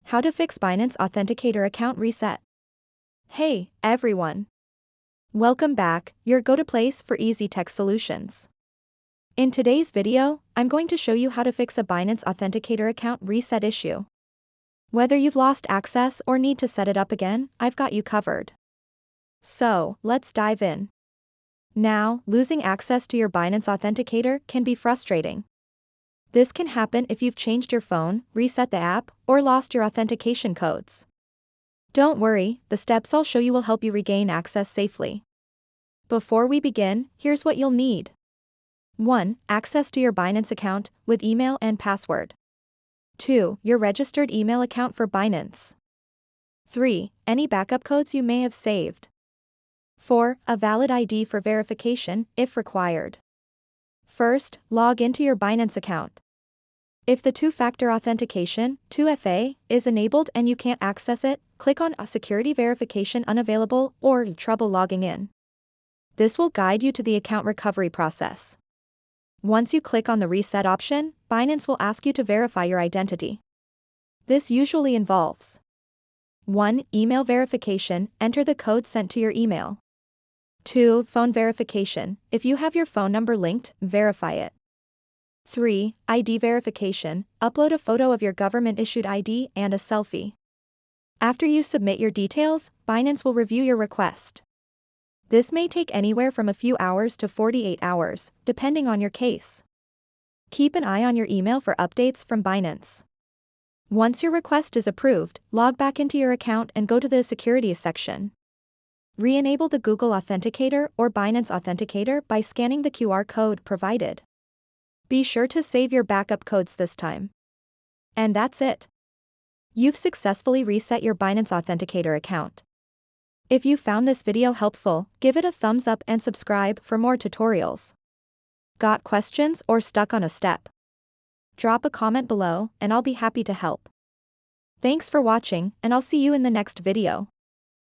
How to fix Binance Authenticator account reset. Hey, everyone. Welcome back, your go-to place for easy tech solutions. In today's video, I'm going to show you how to fix a Binance Authenticator account reset issue. Whether you've lost access or need to set it up again, I've got you covered. So, let's dive in. Now, losing access to your Binance Authenticator can be frustrating. This can happen if you've changed your phone, reset the app, or lost your authentication codes. Don't worry, the steps I'll show you will help you regain access safely. Before we begin, here's what you'll need. 1. Access to your Binance account, with email and password. 2. Your registered email account for Binance. 3. Any backup codes you may have saved. 4. A valid ID for verification, if required. First, log into your Binance account. If the two-factor authentication, 2FA, is enabled and you can't access it, click on Security Verification Unavailable or Trouble Logging In. This will guide you to the account recovery process. Once you click on the Reset option, Binance will ask you to verify your identity. This usually involves 1. Email verification, enter the code sent to your email. 2. Phone verification, if you have your phone number linked, verify it. 3. ID verification, upload a photo of your government-issued ID and a selfie. After you submit your details, Binance will review your request. This may take anywhere from a few hours to 48 hours, depending on your case. Keep an eye on your email for updates from Binance. Once your request is approved, log back into your account and go to the Security section. Re-enable the Google Authenticator or Binance Authenticator by scanning the QR code provided. Be sure to save your backup codes this time. And that's it. You've successfully reset your Binance Authenticator account. If you found this video helpful, give it a thumbs up and subscribe for more tutorials. Got questions or stuck on a step? Drop a comment below and I'll be happy to help. Thanks for watching, and I'll see you in the next video.